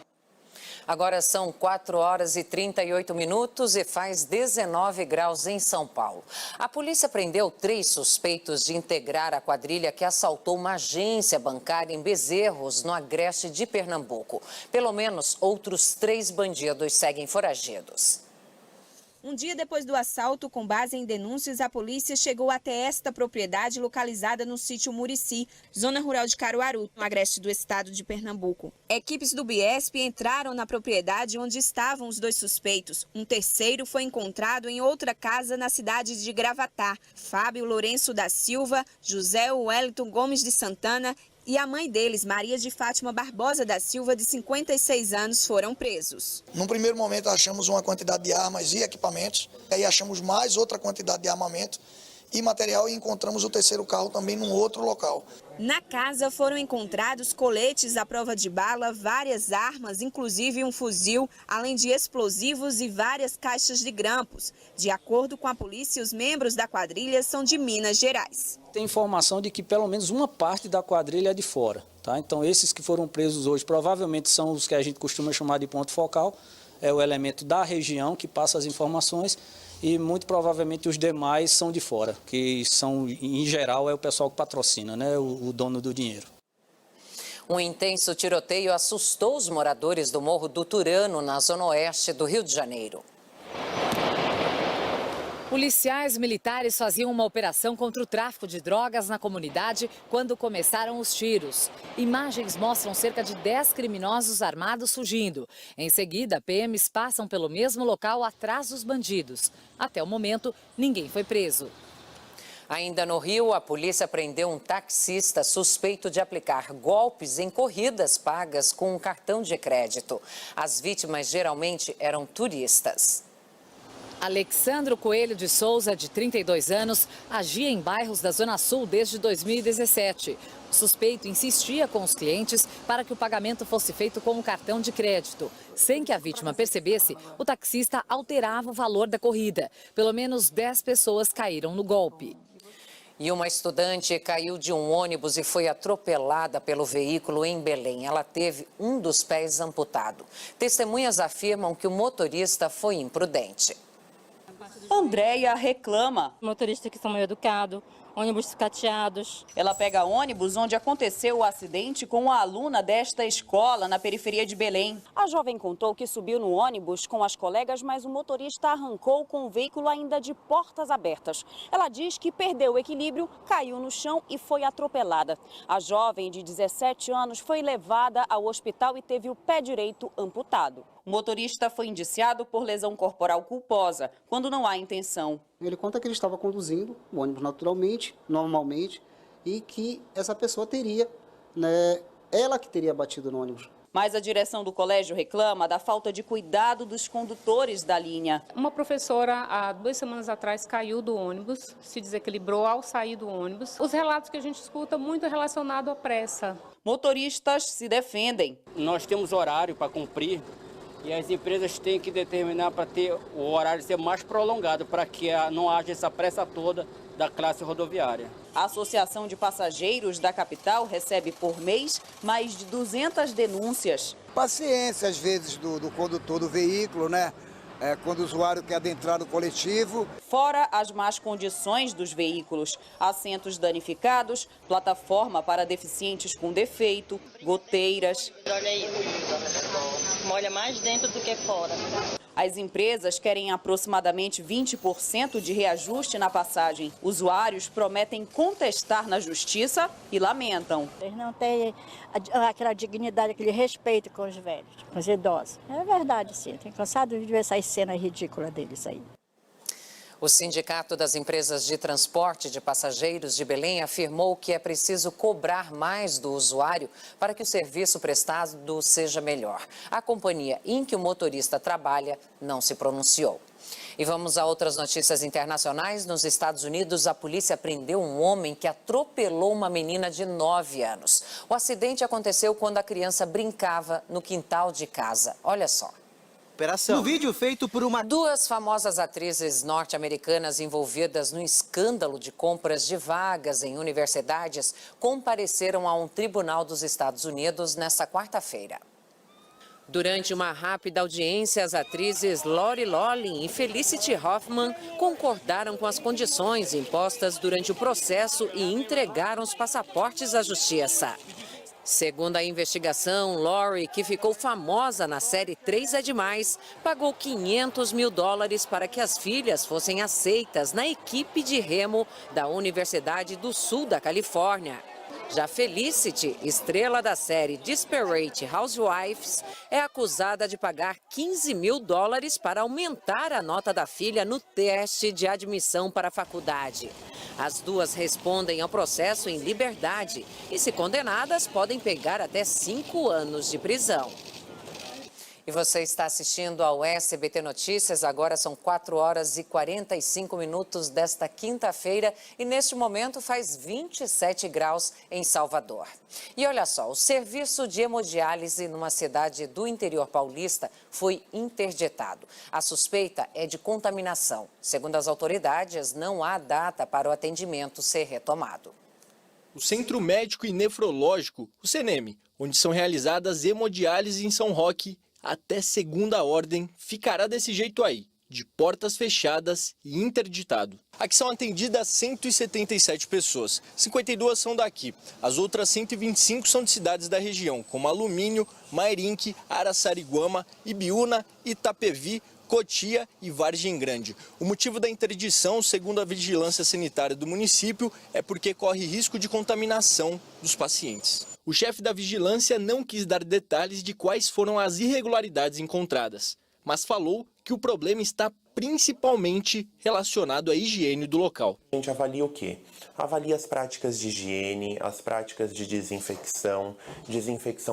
Agora são 4h38 e faz 19 graus em São Paulo. A polícia prendeu 3 suspeitos de integrar a quadrilha que assaltou uma agência bancária em Bezerros, no agreste de Pernambuco. Pelo menos outros 3 bandidos seguem foragidos. Um dia depois do assalto, com base em denúncias, a polícia chegou até esta propriedade localizada no sítio Murici, zona rural de Caruaru, no agreste do estado de Pernambuco. Equipes do Biesp entraram na propriedade onde estavam os 2 suspeitos. Um terceiro foi encontrado em outra casa na cidade de Gravatá. Fábio Lourenço da Silva, José Wellington Gomes de Santana e a mãe deles, Maria de Fátima Barbosa da Silva, de 56 anos, foram presos. Num primeiro momento achamos uma quantidade de armas e equipamentos, aí achamos mais outra quantidade de armamento imaterial e encontramos o terceiro carro também num outro local. Na casa foram encontrados coletes à prova de bala, várias armas, inclusive um fuzil, além de explosivos e várias caixas de grampos. De acordo com a polícia, os membros da quadrilha são de Minas Gerais. Tem informação de que pelo menos uma parte da quadrilha é de fora, tá? Então esses que foram presos hoje provavelmente são os que a gente costuma chamar de ponto focal, é o elemento da região que passa as informações. E muito provavelmente os demais são de fora, que são, em geral, é o pessoal que patrocina, né, o dono do dinheiro. Um intenso tiroteio assustou os moradores do Morro do Turano, na zona oeste do Rio de Janeiro. Policiais militares faziam uma operação contra o tráfico de drogas na comunidade quando começaram os tiros. Imagens mostram cerca de 10 criminosos armados fugindo. Em seguida, PMs passam pelo mesmo local atrás dos bandidos. Até o momento, ninguém foi preso. Ainda no Rio, a polícia prendeu um taxista suspeito de aplicar golpes em corridas pagas com um cartão de crédito. As vítimas geralmente eram turistas. Alexandro Coelho de Souza, de 32 anos, agia em bairros da Zona Sul desde 2017. O suspeito insistia com os clientes para que o pagamento fosse feito com um cartão de crédito. Sem que a vítima percebesse, o taxista alterava o valor da corrida. Pelo menos 10 pessoas caíram no golpe. E uma estudante caiu de um ônibus e foi atropelada pelo veículo em Belém. Ela teve um dos pés amputado. Testemunhas afirmam que o motorista foi imprudente. Andréia reclama. Motoristas que são mal educados, ônibus sucateados. Ela pega ônibus onde aconteceu o acidente com a aluna desta escola na periferia de Belém. A jovem contou que subiu no ônibus com as colegas, mas o motorista arrancou com o veículo ainda de portas abertas. Ela diz que perdeu o equilíbrio, caiu no chão e foi atropelada. A jovem de 17 anos foi levada ao hospital e teve o pé direito amputado. O motorista foi indiciado por lesão corporal culposa, quando não há intenção. Ele conta que ele estava conduzindo o ônibus naturalmente, normalmente, e que essa pessoa teria, ela que teria batido no ônibus. Mas a direção do colégio reclama da falta de cuidado dos condutores da linha. Uma professora, há 2 semanas atrás, caiu do ônibus, se desequilibrou ao sair do ônibus. Os relatos que a gente escuta muito relacionado à pressa. Motoristas se defendem. Nós temos horário para cumprir. E as empresas têm que determinar para ter o horário ser mais prolongado, para que não haja essa pressa toda da classe rodoviária. A Associação de Passageiros da capital recebe por mês mais de 200 denúncias. Paciência, às vezes, do condutor do veículo, né? Quando o usuário quer adentrar no coletivo. Fora as más condições dos veículos, assentos danificados, plataforma para deficientes com defeito, goteiras. Olha aí, molha mais dentro do que fora. As empresas querem aproximadamente 20% de reajuste na passagem. Usuários prometem contestar na justiça e lamentam. Eles não têm aquela dignidade, aquele respeito com os velhos, com os idosos. É verdade, sim. Estou cansado de ver essas cenas ridículas deles aí. O Sindicato das Empresas de Transporte de Passageiros de Belém afirmou que é preciso cobrar mais do usuário para que o serviço prestado seja melhor. A companhia em que o motorista trabalha não se pronunciou. E vamos a outras notícias internacionais. Nos Estados Unidos, a polícia prendeu um homem que atropelou uma menina de 9 anos. O acidente aconteceu quando a criança brincava no quintal de casa. Olha só. No vídeo feito por Duas famosas atrizes norte-americanas envolvidas no escândalo de compras de vagas em universidades compareceram a um tribunal dos Estados Unidos nesta quarta-feira. Durante uma rápida audiência, as atrizes Lori Loughlin e Felicity Huffman concordaram com as condições impostas durante o processo e entregaram os passaportes à justiça. Segundo a investigação, Lori, que ficou famosa na série 3 é Demais, pagou $500 mil para que as filhas fossem aceitas na equipe de remo da Universidade do Sul da Califórnia. Já Felicity, estrela da série Desperate Housewives, é acusada de pagar $15 mil para aumentar a nota da filha no teste de admissão para a faculdade. As duas respondem ao processo em liberdade e, se condenadas, podem pegar até 5 anos de prisão. E você está assistindo ao SBT Notícias, agora são 4 horas e 45 minutos desta quinta-feira e neste momento faz 27 graus em Salvador. E olha só, o serviço de hemodiálise numa cidade do interior paulista foi interditado. A suspeita é de contaminação. Segundo as autoridades, não há data para o atendimento ser retomado. O Centro Médico e Nefrológico, o CENEM, onde são realizadas hemodiálise em São Roque, até segunda ordem, ficará desse jeito aí, de portas fechadas e interditado. Aqui são atendidas 177 pessoas, 52 são daqui. As outras 125 são de cidades da região, como Alumínio, Mairinque, Araçariguama, Ibiúna, Itapevi, Cotia e Vargem Grande. O motivo da interdição, segundo a Vigilância Sanitária do município, é porque corre risco de contaminação dos pacientes. O chefe da vigilância não quis dar detalhes de quais foram as irregularidades encontradas, mas falou que o problema está principalmente relacionado à higiene do local. A gente avalia o quê? Avalia as práticas de higiene, as práticas de desinfecção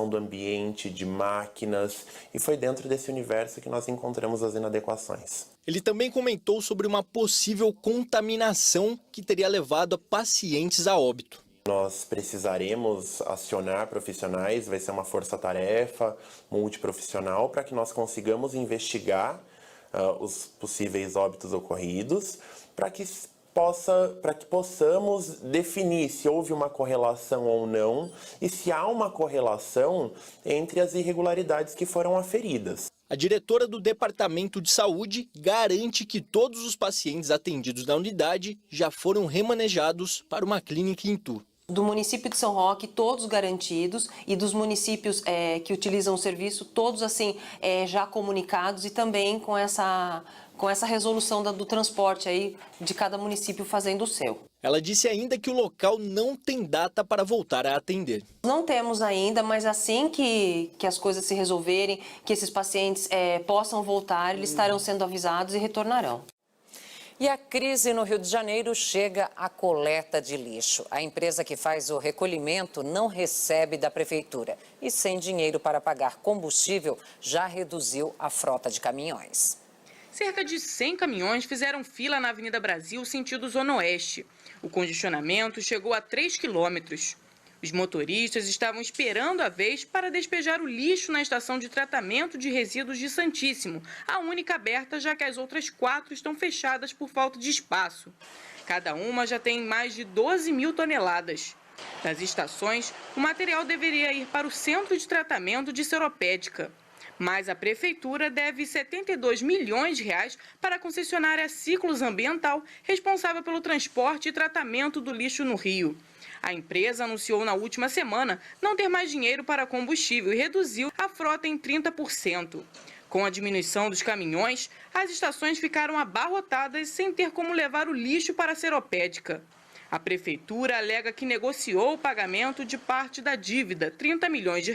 do ambiente, de máquinas, e foi dentro desse universo que nós encontramos as inadequações. Ele também comentou sobre uma possível contaminação que teria levado a pacientes a óbito. Nós precisaremos acionar profissionais, vai ser uma força-tarefa multiprofissional para que nós consigamos investigar os possíveis óbitos ocorridos, para que possamos definir se houve uma correlação ou não e se há uma correlação entre as irregularidades que foram aferidas. A diretora do Departamento de Saúde garante que todos os pacientes atendidos na unidade já foram remanejados para uma clínica em Itu. Do município de São Roque, todos garantidos, e dos municípios que utilizam o serviço, todos assim já comunicados e também com essa resolução do transporte aí de cada município fazendo o seu. Ela disse ainda que o local não tem data para voltar a atender. Não temos ainda, mas assim que as coisas se resolverem, que esses pacientes possam voltar, eles estarão sendo avisados e retornarão. E a crise no Rio de Janeiro chega à coleta de lixo. A empresa que faz o recolhimento não recebe da prefeitura e, sem dinheiro para pagar combustível, já reduziu a frota de caminhões. Cerca de 100 caminhões fizeram fila na Avenida Brasil, sentido Zona Oeste. O congestionamento chegou a 3 quilômetros. Os motoristas estavam esperando a vez para despejar o lixo na estação de tratamento de resíduos de Santíssimo, a única aberta, já que as outras 4 estão fechadas por falta de espaço. Cada uma já tem mais de 12 mil toneladas. Das estações, o material deveria ir para o centro de tratamento de Seropédica. Mas a prefeitura deve R$ 72 milhões para a concessionária Ciclos Ambiental, responsável pelo transporte e tratamento do lixo no Rio. A empresa anunciou na última semana não ter mais dinheiro para combustível e reduziu a frota em 30%. Com a diminuição dos caminhões, as estações ficaram abarrotadas sem ter como levar o lixo para a Seropédica. A prefeitura alega que negociou o pagamento de parte da dívida, R$ 30 milhões,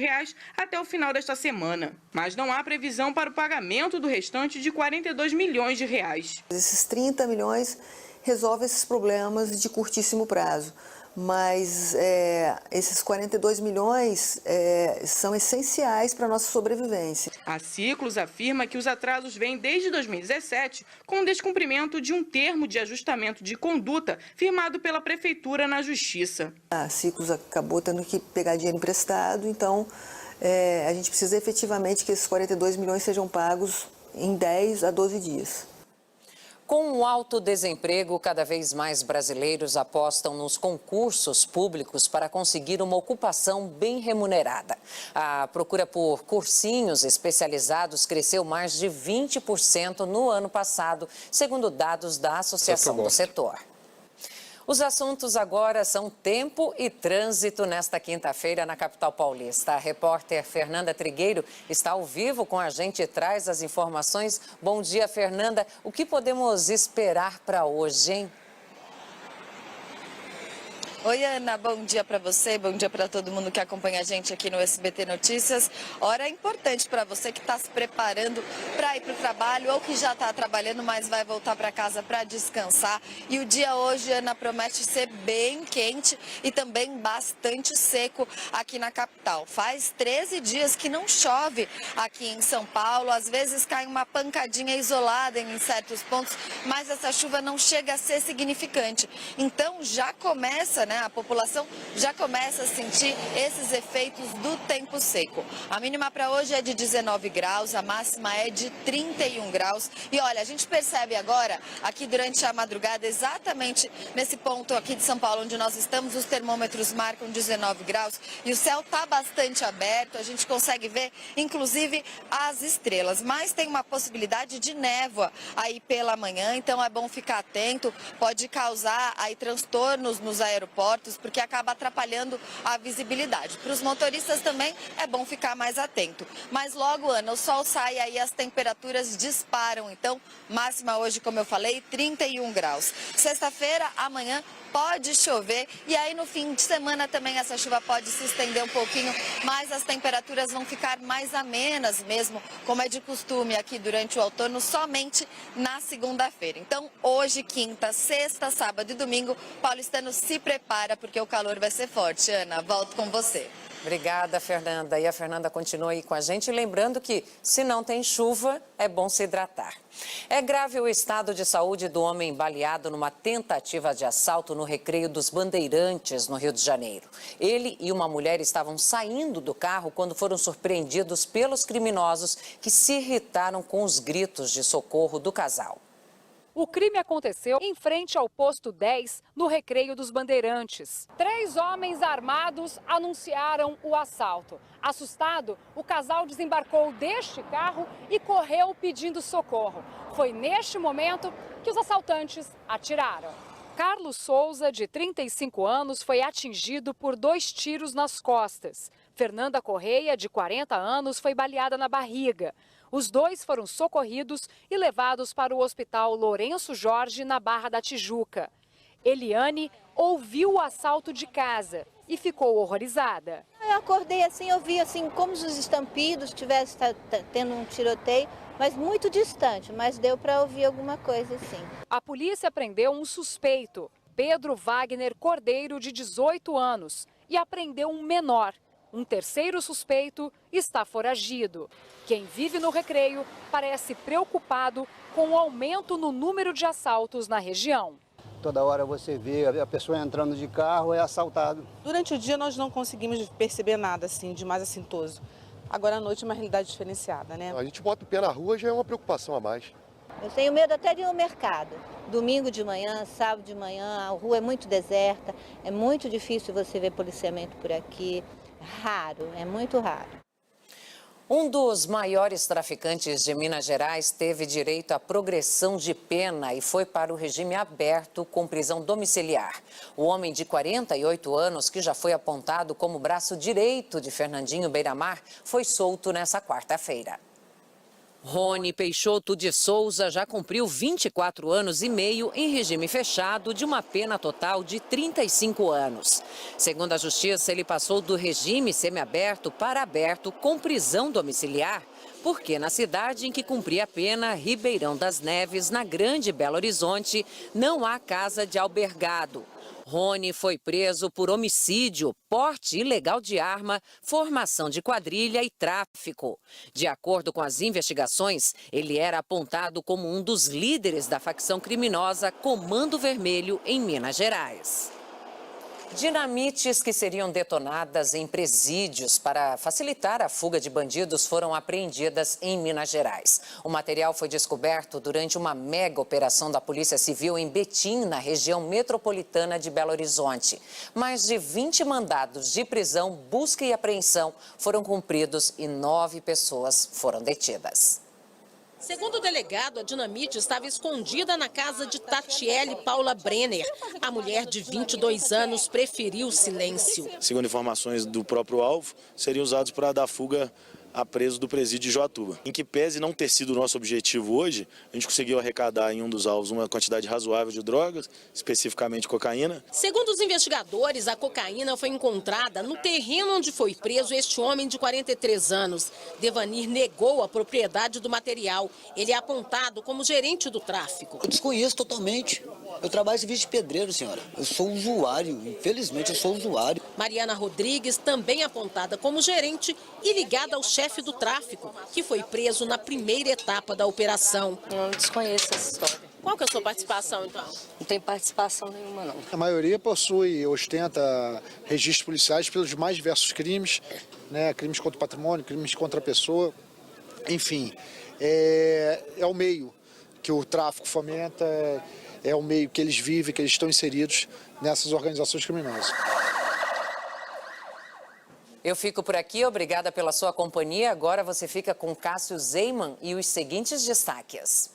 até o final desta semana. Mas não há previsão para o pagamento do restante de R$ 42 milhões. Esses 30 milhões resolvem esses problemas de curtíssimo prazo. Mas esses 42 milhões são essenciais para a nossa sobrevivência. A Ciclos afirma que os atrasos vêm desde 2017 com o descumprimento de um termo de ajustamento de conduta firmado pela Prefeitura na Justiça. A Ciclos acabou tendo que pegar dinheiro emprestado, então a gente precisa efetivamente que esses 42 milhões sejam pagos em 10 a 12 dias. Com o alto desemprego, cada vez mais brasileiros apostam nos concursos públicos para conseguir uma ocupação bem remunerada. A procura por cursinhos especializados cresceu mais de 20% no ano passado, segundo dados da Associação do Setor. Os assuntos agora são tempo e trânsito nesta quinta-feira na capital paulista. A repórter Fernanda Trigueiro está ao vivo com a gente e traz as informações. Bom dia, Fernanda. O que podemos esperar para hoje, hein? Oi, Ana, bom dia para você, bom dia para todo mundo que acompanha a gente aqui no SBT Notícias. Hora importante para você que está se preparando para ir para o trabalho ou que já está trabalhando, mas vai voltar para casa para descansar. E o dia hoje, Ana, promete ser bem quente e também bastante seco aqui na capital. Faz 13 dias que não chove aqui em São Paulo, às vezes cai uma pancadinha isolada em certos pontos, mas essa chuva não chega a ser significante. Então já começa, a população já começa a sentir esses efeitos do tempo seco. A mínima para hoje é de 19 graus, a máxima é de 31 graus. E olha, a gente percebe agora, aqui durante a madrugada, exatamente nesse ponto aqui de São Paulo, onde nós estamos, os termômetros marcam 19 graus e o céu está bastante aberto, a gente consegue ver, inclusive, as estrelas. Mas tem uma possibilidade de névoa aí pela manhã, então é bom ficar atento, pode causar aí transtornos nos aeroportos, porque acaba atrapalhando a visibilidade. Para os motoristas também é bom ficar mais atento. Mas logo, Ana, o sol sai aí, as temperaturas disparam. Então, máxima hoje, como eu falei, 31 graus. Sexta-feira, amanhã, pode chover e aí no fim de semana também essa chuva pode se estender um pouquinho, mas as temperaturas vão ficar mais amenas mesmo, como é de costume aqui durante o outono, somente na segunda-feira. Então hoje, quinta, sexta, sábado e domingo, paulistano se prepara porque o calor vai ser forte. Ana, volto com você. Obrigada, Fernanda. E a Fernanda continua aí com a gente, lembrando que se não tem chuva, é bom se hidratar. É grave o estado de saúde do homem baleado numa tentativa de assalto no Recreio dos Bandeirantes, no Rio de Janeiro. Ele e uma mulher estavam saindo do carro quando foram surpreendidos pelos criminosos que se irritaram com os gritos de socorro do casal. O crime aconteceu em frente ao posto 10, no Recreio dos Bandeirantes. 3 homens armados anunciaram o assalto. Assustado, o casal desembarcou deste carro e correu pedindo socorro. Foi neste momento que os assaltantes atiraram. Carlos Souza, de 35 anos, foi atingido por 2 tiros nas costas. Fernanda Correia, de 40 anos, foi baleada na barriga. Os 2 foram socorridos e levados para o Hospital Lourenço Jorge, na Barra da Tijuca. Eliane ouviu o assalto de casa e ficou horrorizada. Eu acordei assim, eu vi assim como os estampidos estivessem tendo um tiroteio, mas muito distante, mas deu para ouvir alguma coisa assim. A polícia prendeu um suspeito, Pedro Wagner Cordeiro, de 18 anos, e apreendeu um menor. Um terceiro suspeito está foragido. Quem vive no Recreio parece preocupado com o aumento no número de assaltos na região. Toda hora você vê a pessoa entrando de carro, é assaltado. Durante o dia nós não conseguimos perceber nada assim de mais assintoso. Agora à noite é uma realidade diferenciada, né? A gente bota o pé na rua, já é uma preocupação a mais. Eu tenho medo até de ir ao mercado. Domingo de manhã, sábado de manhã, a rua é muito deserta, é muito difícil você ver policiamento por aqui. Raro, é muito raro. Um dos maiores traficantes de Minas Gerais teve direito à progressão de pena e foi para o regime aberto com prisão domiciliar. O homem de 48 anos, que já foi apontado como braço direito de Fernandinho Beiramar, foi solto nessa quarta-feira. Rony Peixoto de Souza já cumpriu 24 anos e meio em regime fechado de uma pena total de 35 anos. Segundo a Justiça, ele passou do regime semiaberto para aberto com prisão domiciliar, porque na cidade em que cumpria a pena, Ribeirão das Neves, na Grande Belo Horizonte, não há casa de albergado. Rony foi preso por homicídio, porte ilegal de arma, formação de quadrilha e tráfico. De acordo com as investigações, ele era apontado como um dos líderes da facção criminosa Comando Vermelho em Minas Gerais. Dinamites que seriam detonadas em presídios para facilitar a fuga de bandidos foram apreendidas em Minas Gerais. O material foi descoberto durante uma mega operação da Polícia Civil em Betim, na região metropolitana de Belo Horizonte. Mais de 20 mandados de prisão, busca e apreensão foram cumpridos e 9 pessoas foram detidas. Segundo o delegado, a dinamite estava escondida na casa de Tatiele Paula Brenner. A mulher de 22 anos preferiu o silêncio. Segundo informações do próprio alvo, seriam usados para dar fuga a preso do presídio de Joatuba. Em que pese não ter sido o nosso objetivo hoje, a gente conseguiu arrecadar em um dos alvos uma quantidade razoável de drogas, especificamente cocaína. Segundo os investigadores, a cocaína foi encontrada no terreno onde foi preso este homem de 43 anos. Devanir negou a propriedade do material. Ele é apontado como gerente do tráfico. Eu desconheço totalmente. Eu trabalho em serviço de pedreiro, senhora. Eu sou usuário, infelizmente eu sou usuário. Mariana Rodrigues, também apontada como gerente e ligada ao chefe do tráfico, que foi preso na primeira etapa da operação. Eu não desconheço essa história. Qual que é a sua participação, então? Não tem participação nenhuma, não. A maioria ostenta registros policiais pelos mais diversos crimes, né? Crimes contra o patrimônio, crimes contra a pessoa, enfim. É o meio que o tráfico fomenta, é o meio que eles vivem, que eles estão inseridos nessas organizações criminosas. Eu fico por aqui, obrigada pela sua companhia. Agora você fica com Cássio Zeiman e os seguintes destaques.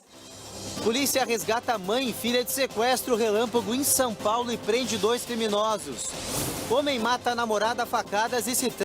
Polícia resgata mãe e filha de sequestro relâmpago em São Paulo e prende 2 criminosos. Homem mata a namorada a facadas e se